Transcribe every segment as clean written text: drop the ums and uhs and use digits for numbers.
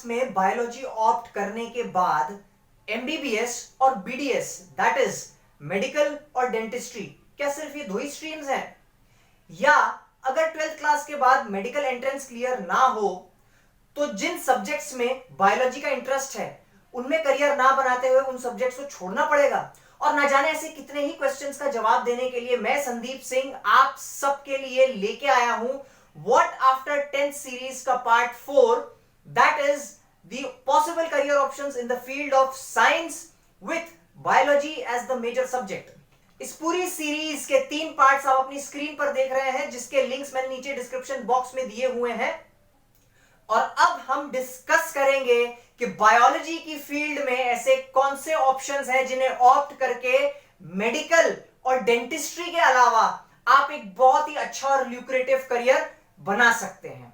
में biology opt करने के बाद एमबीबीएस और बीडीएस दैट इज मेडिकल और डेंटिस्ट्री, क्या सिर्फ ये दो ही स्ट्रीम्स हैं? या अगर 12th क्लास के बाद मेडिकल एंट्रेंस क्लियर ना हो तो जिन सब्जेक्ट्स में बायोलॉजी का इंटरेस्ट है उनमें करियर ना बनाते हुए उन सब्जेक्ट्स को छोड़ना पड़ेगा? और ना जाने ऐसे कितने ही क्वेश्चंस का जवाब देने के लिए मैं संदीप सिंह आप सबके लिए लेके आया हूं व्हाट आफ्टर 10th सीरीज का part 4, that is the possible career options in the field of science with biology as the major subject. इस पूरी सीरीज के 3 पार्ट्स आप अपनी स्क्रीन पर देख रहे हैं, जिसके लिंक्स मैंने नीचे डिस्क्रिप्शन बॉक्स में दिए हुए हैं। और अब हम डिस्कस करेंगे कि बायोलॉजी की फील्ड में ऐसे कौन से ऑप्शंस हैं जिन्हें ऑप्ट करके मेडिकल और डेंटिस्ट्री के अलावा आप एक बहुत ही अच्छा और ल्यूक्रेटिव करियर बना सकते हैं।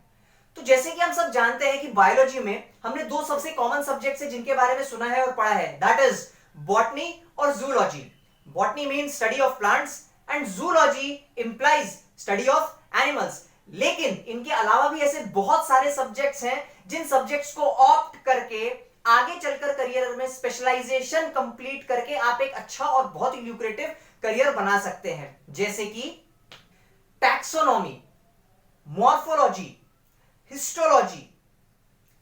तो जैसे कि हम सब जानते हैं कि बायोलॉजी में हमने 2 सबसे कॉमन सब्जेक्ट्स हैं जिनके बारे में सुना है और पढ़ा है, दैट इज बॉटनी और zoology. Botany means study of plants and zoology implies study of animals. लेकिन इनके अलावा भी ऐसे बहुत सारे सब्जेक्ट्स हैं जिन सब्जेक्ट्स को ऑप्ट करके आगे चलकर करियर में स्पेशलाइजेशन कंप्लीट करके आप एक अच्छा और बहुत ही ल्यूक्रेटिव करियर बना सकते हैं, जैसे कि टैक्सोनॉमी, मॉर्फोलॉजी, हिस्टोलॉजी,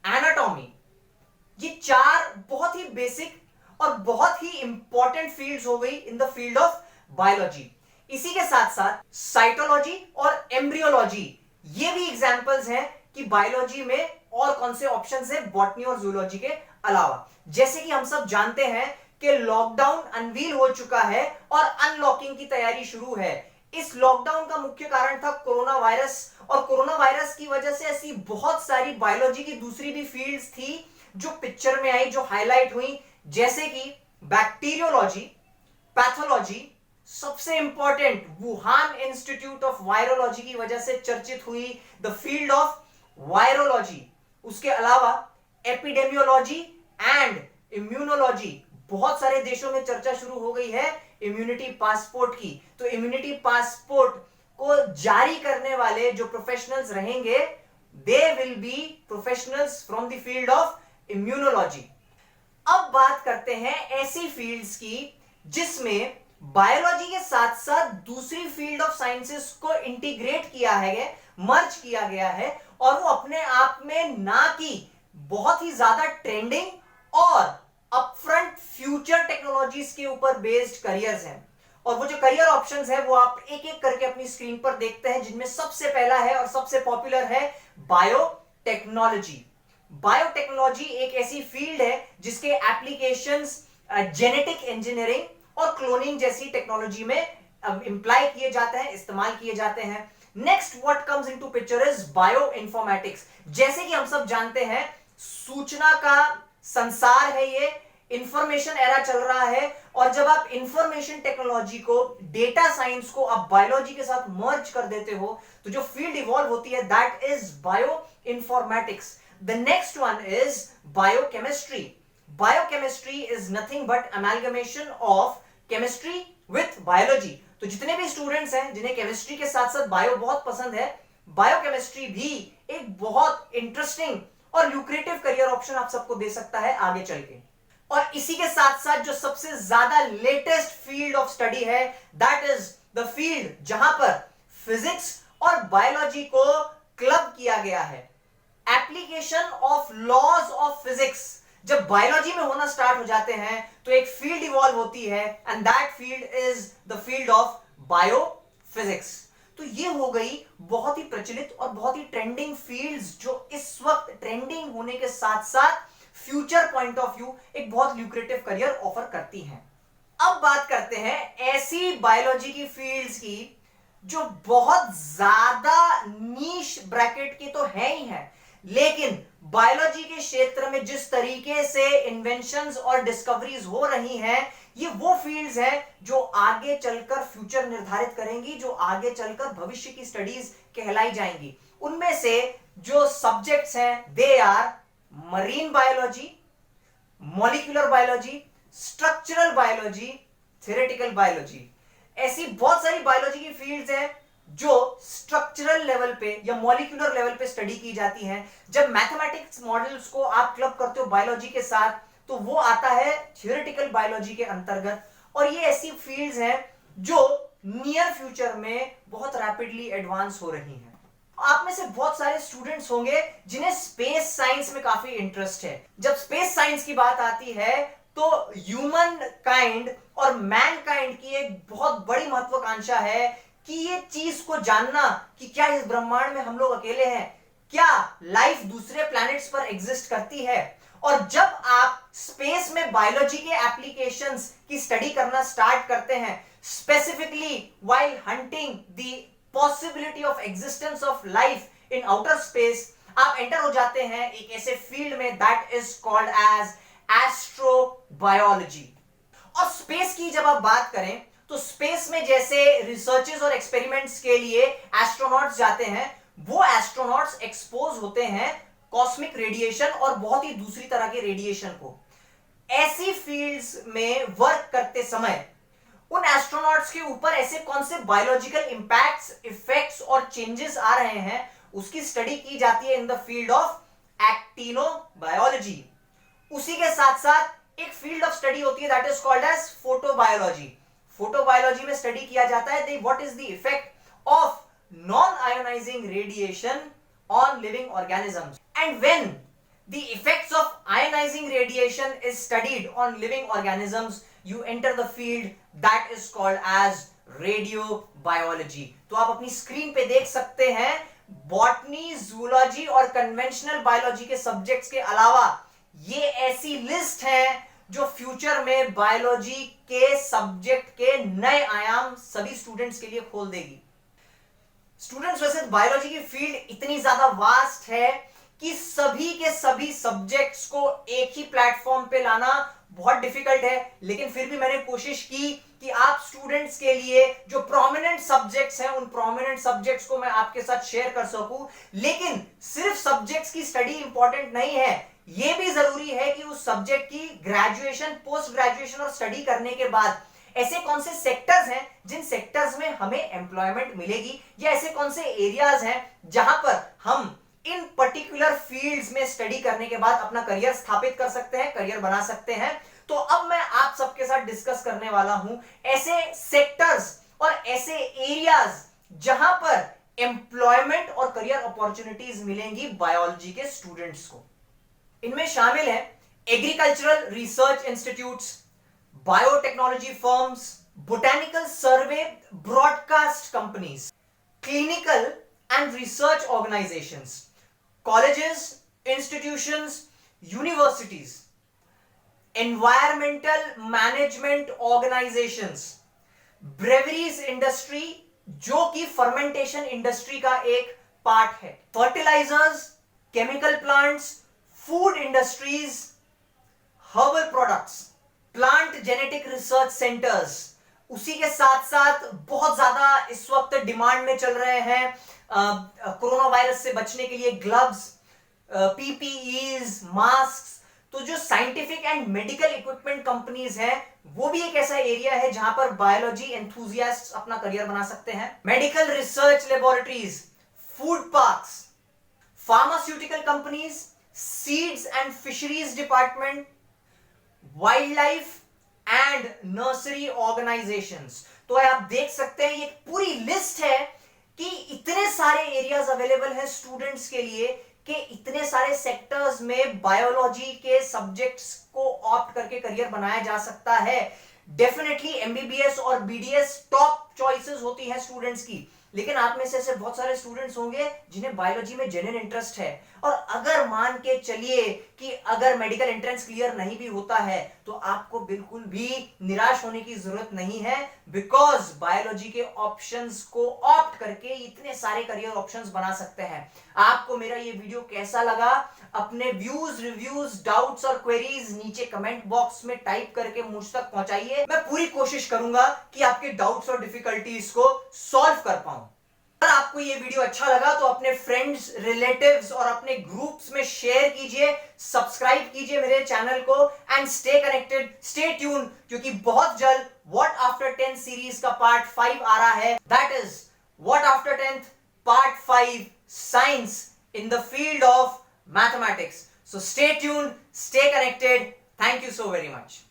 एनाटॉमी। ये 4 बहुत ही बेसिक और बहुत ही इंपॉर्टेंट फील्ड्स हो गई इन द फील्ड ऑफ बायोलॉजी। इसी के साथ साथ साइटोलॉजी और एम्ब्रियोलॉजी, ये भी एग्जांपल्स हैं कि बायोलॉजी में और कौन से ऑप्शंस हैं बॉटनी और जूलॉजी के अलावा। जैसे कि हम सब जानते हैं कि लॉकडाउन अनवील हो चुका है और अनलॉकिंग की तैयारी शुरू है। इस लॉकडाउन का मुख्य कारण था कोरोना वायरस, और कोरोना वायरस की वजह से ऐसी बहुत सारी बायोलॉजी की दूसरी भी फील्ड्स थी जो पिक्चर में आई, जो हाईलाइट हुई, जैसे कि बैक्टीरियोलॉजी, पैथोलॉजी, सबसे important Wuhan institute of virology की वजह से चर्चित हुई द फील्ड ऑफ वायरोलॉजी। उसके अलावा एपिडेमियोलॉजी एंड इम्यूनोलॉजी, बहुत सारे देशों में चर्चा शुरू हो गई है इम्यूनिटी पासपोर्ट की। तो इम्यूनिटी पासपोर्ट को जारी करने वाले जो प्रोफेशनल्स रहेंगे they will be professionals from the field of immunology. अब बात करते हैं ऐसी फील्ड्स की जिसमें बायोलॉजी के साथ साथ दूसरी फील्ड ऑफ साइंसेस को इंटीग्रेट किया है, मर्ज किया गया है, और वो अपने आप में ना कि बहुत ही ज्यादा ट्रेंडिंग और अपफ्रंट फ्यूचर टेक्नोलॉजीज के ऊपर बेस्ड करियर्स हैं। और वो जो करियर ऑप्शंस है वो आप एक एक करके अपनी स्क्रीन पर देखते हैं, जिनमें सबसे पहला है और सबसे पॉपुलर है बायोटेक्नोलॉजी। बायोटेक्नोलॉजी एक ऐसी फील्ड है जिसके एप्लीकेशंस जेनेटिक इंजीनियरिंग और क्लोनिंग जैसी टेक्नोलॉजी में इंप्लाई किए जाते हैं, इस्तेमाल किए जाते हैं। Next what comes into picture is bio informatics. जैसे कि हम सब जानते हैं सूचना का संसार है, ये इंफॉर्मेशन एरा चल रहा है, और जब आप इंफॉर्मेशन टेक्नोलॉजी को, डेटा साइंस को आप बायोलॉजी के साथ मर्ज कर देते हो तो जो फील्ड इवॉल्व होती है that is bio informatics. The next one is biochemistry. Biochemistry is nothing but amalgamation of chemistry with biology. तो जितने भी स्टूडेंट्स हैं जिन्हें केमिस्ट्री के साथ साथ बायो बहुत पसंद है, बायोकेमिस्ट्री भी एक बहुत इंटरेस्टिंग और ल्यूक्रेटिव करियर ऑप्शन आप सबको दे सकता है आगे चल के। और इसी के साथ साथ जो सबसे ज्यादा लेटेस्ट फील्ड ऑफ स्टडी है दैट इज द फील्ड जहां पर फिजिक्स और बायोलॉजी को क्लब किया गया है, application of laws of physics. जब बायोलॉजी में होना स्टार्ट हो जाते हैं तो एक फील्ड इवॉल्व होती है and that field is the field of biophysics. तो ये हो गई बहुत ही प्रचलित और बहुत ही ट्रेंडिंग फील्ड्स जो इस वक्त ट्रेंडिंग होने के साथ साथ फ्यूचर पॉइंट ऑफ व्यू एक बहुत ल्यूक्रेटिव करियर ऑफर करती हैं। अब बात करते हैं ऐसी बायोलॉजी की फील्ड्स की जो बहुत ज्यादा नीश ब्रैकेट की तो है ही है, लेकिन बायोलॉजी के क्षेत्र में जिस तरीके से इन्वेंशंस और डिस्कवरीज हो रही हैं, ये वो फील्ड्स हैं जो आगे चलकर फ्यूचर निर्धारित करेंगी, जो आगे चलकर भविष्य की स्टडीज कहलाई जाएंगी। उनमें से जो सब्जेक्ट्स हैं they are marine biology, molecular biology, structural biology, theoretical biology. ऐसी बहुत सारी बायोलॉजी की फील्ड्स हैं जो स्ट्रक्चरल लेवल पे या मॉलिक्यूलर लेवल पे स्टडी की जाती हैं। जब मैथमेटिक्स मॉडल्स को आप क्लब करते हो बायोलॉजी के साथ, तो वो आता है थियोरेटिकल बायोलॉजी के अंतर्गत। और ये ऐसी फील्ड्स हैं जो नियर फ्यूचर में बहुत रैपिडली एडवांस हो रही हैं। आप में से बहुत सारे स्टूडेंट्स होंगे जिन्हें स्पेस साइंस में काफी इंटरेस्ट है। जब स्पेस साइंस की बात आती है तो ह्यूमन काइंड और मैन काइंड की एक बहुत बड़ी महत्वाकांक्षा है कि ये चीज को जानना कि क्या इस ब्रह्मांड में हम लोग अकेले हैं, क्या लाइफ दूसरे प्लैनेट्स पर एग्जिस्ट करती है। और जब आप स्पेस में बायोलॉजी के एप्लीकेशंस की स्टडी करना स्टार्ट करते हैं, specifically while hunting the possibility of existence of life in outer space, आप एंटर हो जाते हैं एक ऐसे फील्ड में that is called as astrobiology. और स्पेस की जब आप बात करें तो स्पेस में जैसे रिसर्चेस और एक्सपेरिमेंट्स के लिए एस्ट्रोनॉट्स जाते हैं, वो एस्ट्रोनॉट्स एक्सपोज होते हैं कॉस्मिक रेडिएशन और बहुत ही दूसरी तरह के रेडिएशन को। ऐसी फील्ड्स में वर्क करते समय उन एस्ट्रोनॉट्स के ऊपर ऐसे कौन से बायोलॉजिकल इंपैक्ट्स, इफेक्ट्स और चेंजेस आ रहे हैं, उसकी स्टडी की जाती है इन द फील्ड ऑफ एक्टिनोबायोलॉजी। उसी के साथ साथ एक फील्ड ऑफ स्टडी होती है that is called as photobiology. Photobiology में स्टडी किया जाता है what is the effect of non ionising radiation on living organisms, and when the effects of ionising radiation is studied on living organisms, you enter the field that is called as radiobiology। तो आप अपनी screen पे देख सकते हैं botany, zoology और conventional biology के subjects के अलावा ये ऐसी लिस्ट है जो फ्यूचर में बायोलॉजी के सब्जेक्ट के नए आयाम सभी स्टूडेंट्स के लिए खोल देगी। स्टूडेंट्स, वैसे बायोलॉजी की फील्ड इतनी ज्यादा वास्ट है कि सभी के सभी सब्जेक्ट्स को एक ही प्लेटफॉर्म पे लाना बहुत डिफिकल्ट है, लेकिन फिर भी मैंने कोशिश की कि आप स्टूडेंट्स के लिए जो प्रोमिनेंट सब्जेक्ट्स हैं उन प्रोमिनेंट सब्जेक्ट्स को मैं आपके साथ शेयर कर सकूं। लेकिन सिर्फ सब्जेक्ट्स की स्टडी इंपॉर्टेंट नहीं है, यह भी जरूरी है कि उस सब्जेक्ट की ग्रेजुएशन, पोस्ट ग्रेजुएशन और स्टडी करने के बाद ऐसे कौन से सेक्टर्स हैं जिन सेक्टर्स में हमें एम्प्लॉयमेंट मिलेगी, या ऐसे कौन से एरियाज हैं जहां पर हम इन पर्टिकुलर फील्ड्स में स्टडी करने के बाद अपना करियर स्थापित कर सकते हैं, करियर बना सकते हैं। तो अब मैं आप सबके साथ डिस्कस करने वाला हूं ऐसे सेक्टर्स और ऐसे एरियाज जहां पर एम्प्लॉयमेंट और करियर अपॉर्चुनिटीज मिलेंगी बायोलॉजी के स्टूडेंट्स को। इनमें शामिल है agricultural research institutes, biotechnology firms, botanical survey broadcast companies, clinical and research organizations, colleges, institutions, universities, environmental management organizations, breweries industry जो कि fermentation industry का एक पार्ट है, fertilizers, chemical plants, food industries, herbal products, plant genetic research centers। उसी के साथ साथ बहुत ज्यादा इस वक्त डिमांड में चल रहे हैं कोरोना वायरस से बचने के लिए ग्लव्स, पीपीईज, मास्क। तो जो scientific and medical equipment companies हैं वो भी एक ऐसा एरिया है जहां पर बायोलॉजी एंथुसियास्ट्स अपना करियर बना सकते हैं। Medical research laboratories, food parks, pharmaceutical companies, seeds and fisheries department, wild life and nursery organisations. तो आप देख सकते हैं ये पूरी लिस्ट है कि इतने सारे एरियाज अवेलेबल हैं स्टूडेंट्स के लिए कि इतने सारे सेक्टर्स में बायोलॉजी के सब्जेक्ट्स को ऑप्ट करके करियर बनाया जा सकता है। डेफिनेटली एमबीबीएस और बीडीएस टॉप चॉइसेस होती हैं स्टूडेंट्स की, लेकिन आप में से ऐसे बहुत सारे स्टूडेंट्स होंगे जिन्हें बायोलॉजी में जेन्युइन इंटरेस्ट है। और अगर मान के चलिए कि अगर मेडिकल एंट्रेंस क्लियर नहीं भी होता है तो आपको बिल्कुल भी निराश होने की जरूरत नहीं है, बिकॉज बायोलॉजी के ऑप्शंस को ऑप्ट करके इतने सारे करियर ऑप्शंस बना सकते हैं। आपको मेरा ये वीडियो कैसा लगा? अपने व्यूज, रिव्यूज, डाउट्स और क्वेरीज नीचे कमेंट बॉक्स में टाइप करके मुझ तक पहुंचाइए। मैं पूरी कोशिश करूंगा कि आपके डाउट्स और डिफिकल्टीज को सॉल्व कर पाऊं। अगर आपको ये वीडियो अच्छा लगा तो अपने फ्रेंड्स, रिलेटिव्स और अपने ग्रुप्स में शेयर कीजिए, सब्सक्राइब कीजिए मेरे चैनल को and stay connected, stay tune, क्योंकि बहुत जल्द व्हाट आफ्टर 10 सीरीज का पार्ट 5 आ रहा है, that is what after 10th? Part 5 Science in the field of mathematics. So stay tuned, stay connected. Thank you so very much.